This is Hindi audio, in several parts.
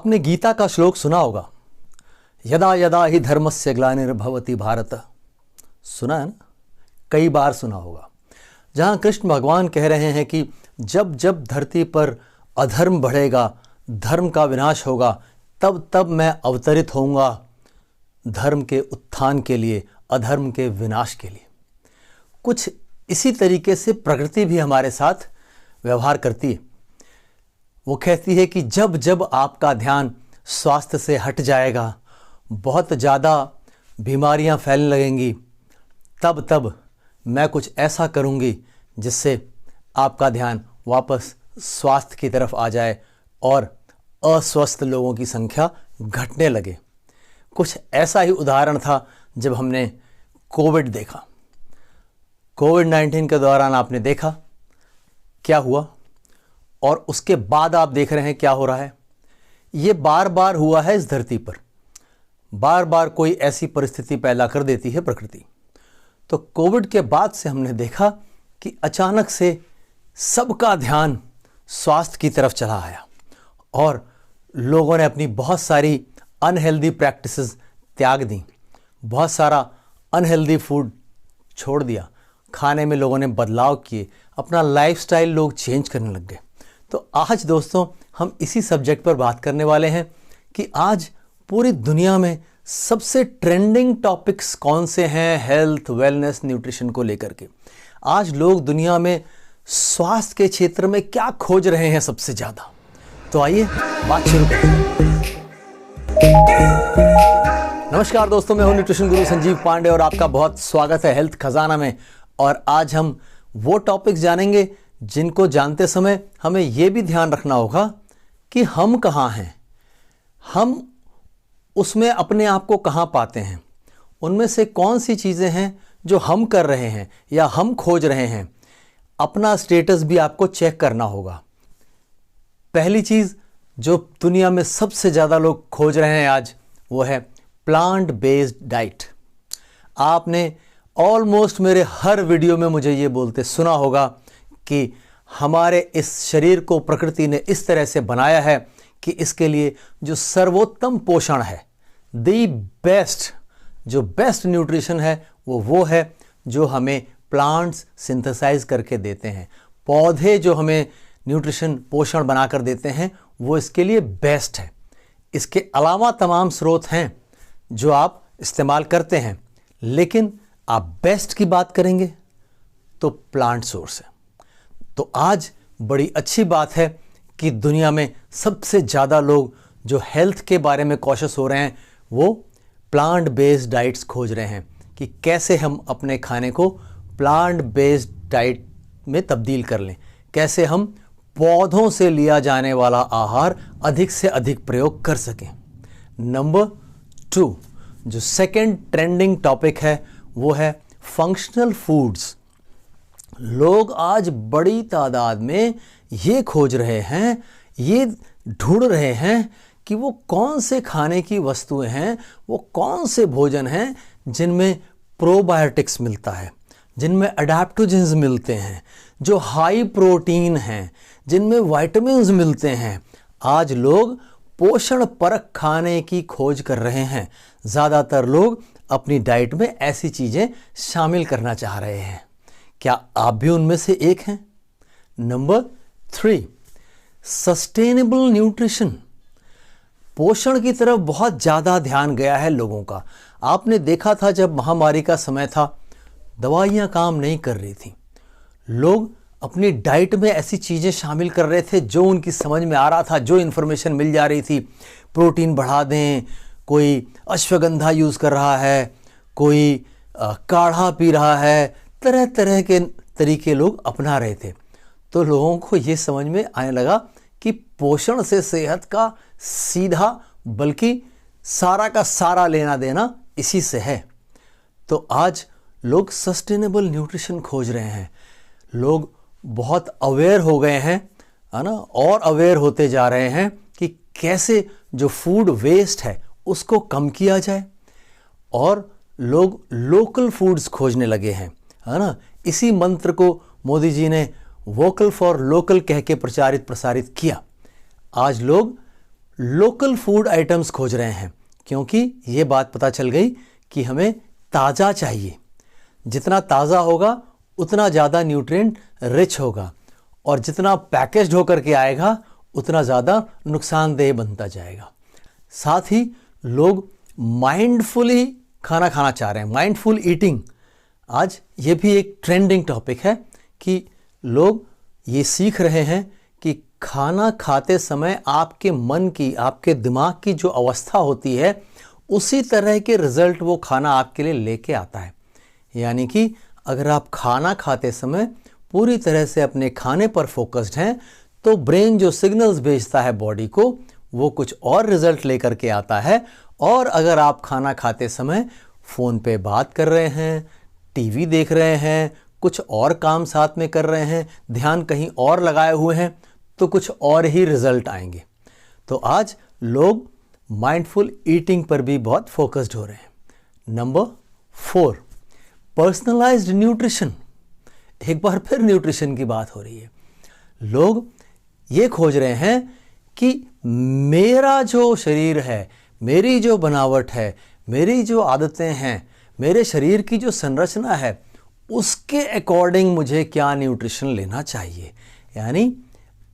आपने गीता का श्लोक सुना होगा, यदा यदा ही धर्मस्य ग्लानिर्भवति भारत। सुना है ना, कई बार सुना होगा, जहाँ कृष्ण भगवान कह रहे हैं कि जब जब धरती पर अधर्म बढ़ेगा, धर्म का विनाश होगा, तब तब मैं अवतरित होऊंगा धर्म के उत्थान के लिए, अधर्म के विनाश के लिए। कुछ इसी तरीके से प्रकृति भी हमारे साथ व्यवहार करती है। वो कहती है कि जब जब आपका ध्यान स्वास्थ्य से हट जाएगा, बहुत ज़्यादा बीमारियां फैलने लगेंगी, तब तब मैं कुछ ऐसा करूंगी जिससे आपका ध्यान वापस स्वास्थ्य की तरफ आ जाए और अस्वस्थ लोगों की संख्या घटने लगे। कुछ ऐसा ही उदाहरण था जब हमने कोविड देखा। कोविड-19 के दौरान आपने देखा क्या हुआ, और उसके बाद आप देख रहे हैं क्या हो रहा है। ये बार बार हुआ है इस धरती पर, बार बार कोई ऐसी परिस्थिति पैदा कर देती है प्रकृति। तो कोविड के बाद से हमने देखा कि अचानक से सबका ध्यान स्वास्थ्य की तरफ चला आया और लोगों ने अपनी बहुत सारी अनहेल्दी प्रैक्टिसेस त्याग दी, बहुत सारा अनहेल्दी फूड छोड़ दिया, खाने में लोगों ने बदलाव किए, अपना लाइफस्टाइल लोग चेंज करने लग गए। तो आज दोस्तों हम इसी सब्जेक्ट पर बात करने वाले हैं कि आज पूरी दुनिया में सबसे ट्रेंडिंग टॉपिक्स कौन से हैं हेल्थ, वेलनेस, न्यूट्रिशन को लेकर के। आज लोग दुनिया में स्वास्थ्य के क्षेत्र में क्या खोज रहे हैं सबसे ज़्यादा। तो आइए बात शुरू करें। नमस्कार दोस्तों, मैं हूं न्यूट्रिशन गुरु संजीव पांडे और आपका बहुत स्वागत है हेल्थ खजाना में। और आज हम वो टॉपिक्स जानेंगे जिनको जानते समय हमें यह भी ध्यान रखना होगा कि हम कहाँ हैं, हम उसमें अपने आप को कहाँ पाते हैं, उनमें से कौन सी चीज़ें हैं जो हम कर रहे हैं या हम खोज रहे हैं। अपना स्टेटस भी आपको चेक करना होगा। पहली चीज़ जो दुनिया में सबसे ज़्यादा लोग खोज रहे हैं आज, वो है प्लांट बेस्ड डाइट। आपने ऑलमोस्ट मेरे हर वीडियो में मुझे ये बोलते सुना होगा कि हमारे इस शरीर को प्रकृति ने इस तरह से बनाया है कि इसके लिए जो सर्वोत्तम पोषण है, दी बेस्ट, जो बेस्ट न्यूट्रिशन है वो है जो हमें प्लांट्स सिंथेसाइज करके देते हैं। पौधे जो हमें न्यूट्रिशन पोषण बनाकर देते हैं वो इसके लिए बेस्ट है। इसके अलावा तमाम स्रोत हैं जो आप इस्तेमाल करते हैं, लेकिन आप बेस्ट की बात करेंगे तो प्लांट सोर्स है। तो आज बड़ी अच्छी बात है कि दुनिया में सबसे ज़्यादा लोग जो हेल्थ के बारे में कॉशियस हो रहे हैं वो प्लांट बेस्ड डाइट्स खोज रहे हैं कि कैसे हम अपने खाने को प्लांट बेस्ड डाइट में तब्दील कर लें, कैसे हम पौधों से लिया जाने वाला आहार अधिक से अधिक प्रयोग कर सकें। नंबर 2 जो सेकंड ट्रेंडिंग टॉपिक है वो है फंक्शनल फूड्स। लोग आज बड़ी तादाद में ये खोज रहे हैं, ये ढूंढ रहे हैं कि वो कौन से खाने की वस्तुएं हैं, वो कौन से भोजन हैं जिनमें प्रोबायोटिक्स मिलता है, जिनमें अडैप्टोजेंस मिलते हैं, जो हाई प्रोटीन हैं, जिनमें विटामिन्स मिलते हैं। आज लोग पोषण परक खाने की खोज कर रहे हैं। ज़्यादातर लोग अपनी डाइट में ऐसी चीज़ें शामिल करना चाह रहे हैं। क्या आप भी उनमें से एक हैं? Number 3 sustainable nutrition. पोषण की तरफ बहुत ज़्यादा ध्यान गया है लोगों का। आपने देखा था जब महामारी का समय था, दवाइयाँ काम नहीं कर रही थी, लोग अपनी डाइट में ऐसी चीज़ें शामिल कर रहे थे जो उनकी समझ में आ रहा था, जो इन्फॉर्मेशन मिल जा रही थी। प्रोटीन बढ़ा दें, कोई अश्वगंधा यूज़ कर रहा है, कोई काढ़ा पी रहा है, तरह तरह के तरीके लोग अपना रहे थे। तो लोगों को ये समझ में आने लगा कि पोषण से सेहत का सीधा बल्कि सारा का सारा लेना देना इसी से है। तो आज लोग सस्टेनेबल न्यूट्रिशन खोज रहे हैं। लोग बहुत अवेयर हो गए हैं, है ना, और अवेयर होते जा रहे हैं कि कैसे जो फूड वेस्ट है उसको कम किया जाए, और लोग लोकल फूड्स खोजने लगे हैं, है ना। इसी मंत्र को मोदी जी ने वोकल फॉर लोकल कह के प्रचारित प्रसारित किया। आज लोग लोकल फूड आइटम्स खोज रहे हैं, क्योंकि ये बात पता चल गई कि हमें ताज़ा चाहिए। जितना ताज़ा होगा उतना ज़्यादा न्यूट्रिएंट रिच होगा, और जितना पैकेज्ड होकर के आएगा उतना ज़्यादा नुकसानदेह बनता जाएगा। साथ ही लोग माइंडफुली खाना खाना चाह रहे हैं, माइंडफुल ईटिंग। आज ये भी एक ट्रेंडिंग टॉपिक है कि लोग ये सीख रहे हैं कि खाना खाते समय आपके मन की, आपके दिमाग की जो अवस्था होती है, उसी तरह के रिजल्ट वो खाना आपके लिए लेके आता है। यानी कि अगर आप खाना खाते समय पूरी तरह से अपने खाने पर फोकस्ड हैं, तो ब्रेन जो सिग्नल्स भेजता है बॉडी को, वो कुछ और रिजल्ट लेकर के आता है। और अगर आप खाना खाते समय फ़ोन पे बात कर रहे हैं, टीवी देख रहे हैं, कुछ और काम साथ में कर रहे हैं, ध्यान कहीं और लगाए हुए हैं, तो कुछ और ही रिजल्ट आएंगे। तो आज लोग माइंडफुल ईटिंग पर भी बहुत फोकस्ड हो रहे हैं। Number 4, personalised nutrition. एक बार फिर न्यूट्रिशन की बात हो रही है। लोग ये खोज रहे हैं कि मेरा जो शरीर है, मेरी जो बनावट है, मेरी जो आदतें हैं, मेरे शरीर की जो संरचना है, उसके अकॉर्डिंग मुझे क्या न्यूट्रिशन लेना चाहिए। यानी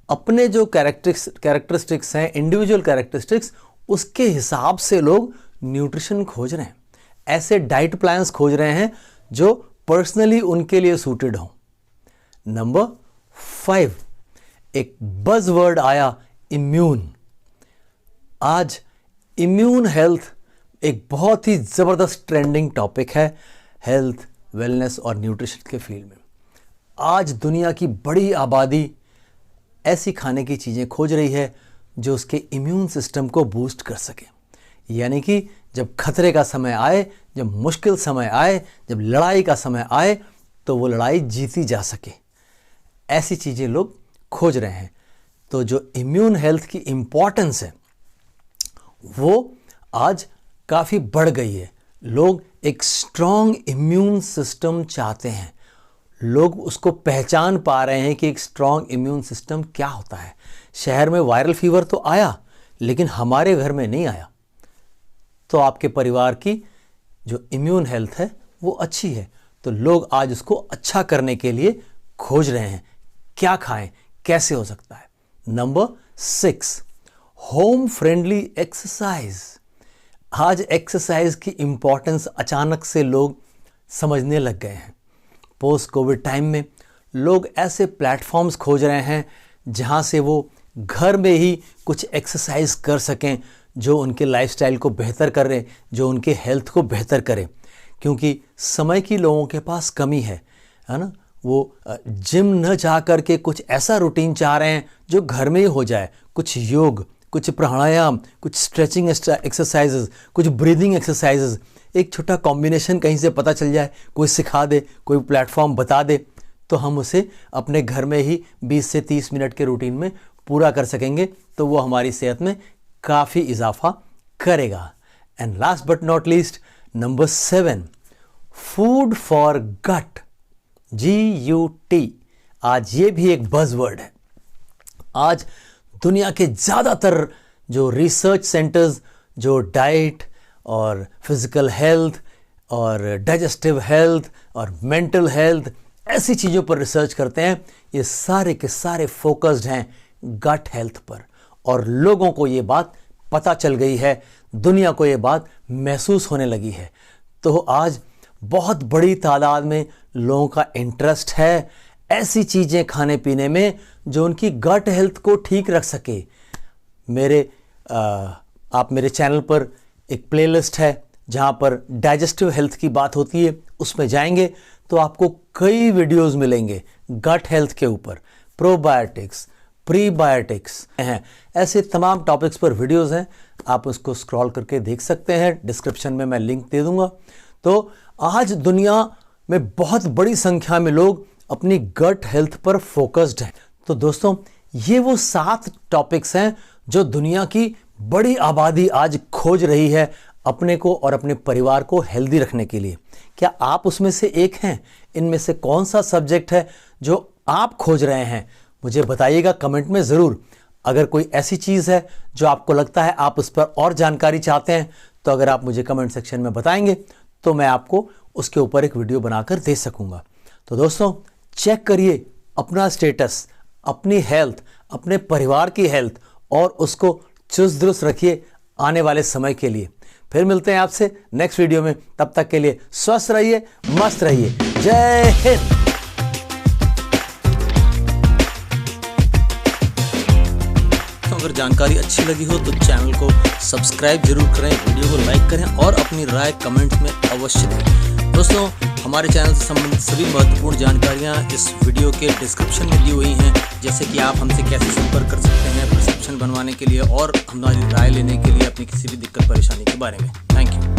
अपने जो कैरेक्टरिस्टिक्स हैं, इंडिविजुअल कैरेक्टरिस्टिक्स, उसके हिसाब से लोग न्यूट्रिशन खोज रहे हैं। ऐसे डाइट प्लान्स खोज रहे हैं जो पर्सनली उनके लिए सूटेड हों। नंबर 5, एक बज़वर्ड आया, इम्यून। आज इम्यून हेल्थ एक बहुत ही ज़बरदस्त ट्रेंडिंग टॉपिक है हेल्थ, वेलनेस और न्यूट्रिशन के फील्ड में। आज दुनिया की बड़ी आबादी ऐसी खाने की चीज़ें खोज रही है जो उसके इम्यून सिस्टम को बूस्ट कर सके। यानी कि जब खतरे का समय आए, जब मुश्किल समय आए, जब लड़ाई का समय आए, तो वो लड़ाई जीती जा सके। ऐसी चीज़ें लोग खोज रहे हैं। तो जो इम्यून हेल्थ की इम्पॉर्टेंस है वो आज काफ़ी बढ़ गई है। लोग एक स्ट्रॉन्ग इम्यून सिस्टम चाहते हैं। लोग उसको पहचान पा रहे हैं कि एक स्ट्रॉन्ग इम्यून सिस्टम क्या होता है। शहर में वायरल फीवर तो आया, लेकिन हमारे घर में नहीं आया। तो आपके परिवार की जो इम्यून हेल्थ है वो अच्छी है। तो लोग आज उसको अच्छा करने के लिए खोज रहे हैं, क्या खाएं, कैसे हो सकता है। Number 6, home friendly exercise. आज एक्सरसाइज की इंपॉर्टेंस अचानक से लोग समझने लग गए हैं। पोस्ट कोविड टाइम में लोग ऐसे प्लेटफॉर्म्स खोज रहे हैं जहां से वो घर में ही कुछ एक्सरसाइज कर सकें जो उनके लाइफस्टाइल को बेहतर करें, जो उनके हेल्थ को बेहतर करें। क्योंकि समय की लोगों के पास कमी है ना। वो जिम न जा कर के कुछ ऐसा रूटीन चाह रहे हैं जो घर में ही हो जाए। कुछ योग, कुछ प्राणायाम, कुछ स्ट्रेचिंग एक्सरसाइजेज, कुछ ब्रीदिंग एक्सरसाइजेज, एक छोटा कॉम्बिनेशन कहीं से पता चल जाए, कोई सिखा दे, कोई प्लेटफॉर्म बता दे, तो हम उसे अपने घर में ही 20 से 30 मिनट के रूटीन में पूरा कर सकेंगे। तो वो हमारी सेहत में काफ़ी इजाफा करेगा। And last but not least, number 7, food for gut, GUT। आज ये भी एक बज़वर्ड है। आज दुनिया के ज़्यादातर जो रिसर्च सेंटर्स जो डाइट और फिज़िकल हेल्थ और डाइजेस्टिव हेल्थ और मेंटल हेल्थ ऐसी चीज़ों पर रिसर्च करते हैं, ये सारे के सारे फोकस्ड हैं गट हेल्थ पर। और लोगों को ये बात पता चल गई है, दुनिया को ये बात महसूस होने लगी है। तो आज बहुत बड़ी तादाद में लोगों का इंटरेस्ट है ऐसी चीज़ें खाने पीने में जो उनकी गट हेल्थ को ठीक रख सके। आप मेरे चैनल पर एक प्लेलिस्ट है जहाँ पर डाइजेस्टिव हेल्थ की बात होती है, उसमें जाएंगे तो आपको कई वीडियोस मिलेंगे गट हेल्थ के ऊपर। प्रोबायोटिक्स, प्रीबायोटिक्स हैं, ऐसे तमाम टॉपिक्स पर वीडियोस हैं, आप उसको स्क्रॉल करके देख सकते हैं। डिस्क्रिप्शन में मैं लिंक दे दूंगा। तो आज दुनिया में बहुत बड़ी संख्या में लोग अपनी गट हेल्थ पर फोकस्ड हैं। तो दोस्तों, ये वो 7 टॉपिक्स हैं जो दुनिया की बड़ी आबादी आज खोज रही है अपने को और अपने परिवार को हेल्दी रखने के लिए। क्या आप उसमें से एक हैं? इनमें से कौन सा सब्जेक्ट है जो आप खोज रहे हैं? मुझे बताइएगा कमेंट में ज़रूर। अगर कोई ऐसी चीज़ है जो आपको लगता है आप उस पर और जानकारी चाहते हैं, तो अगर आप मुझे कमेंट सेक्शन में बताएंगे तो मैं आपको उसके ऊपर एक वीडियो बनाकर दे सकूंगा। तो दोस्तों, चेक करिए अपना स्टेटस, अपनी हेल्थ, अपने परिवार की हेल्थ और उसको चुस्त दुरुस्त रखिए आने वाले समय के लिए। फिर मिलते हैं आपसे नेक्स्ट वीडियो में। तब तक के लिए स्वस्थ रहिए, मस्त रहिए। जय हिंद। अगर जानकारी अच्छी लगी हो तो चैनल को सब्सक्राइब जरूर करें, वीडियो को लाइक करें और अपनी राय कमेंट में अवश्य दें। दोस्तों, हमारे चैनल से संबंधित सभी महत्वपूर्ण जानकारियां इस वीडियो के डिस्क्रिप्शन में दी हुई हैं, जैसे कि आप हमसे कैसे संपर्क कर सकते हैं प्रिस्क्रिप्शन बनवाने के लिए और हमारी राय लेने के लिए अपनी किसी भी दिक्कत परेशानी के बारे में। Thank you.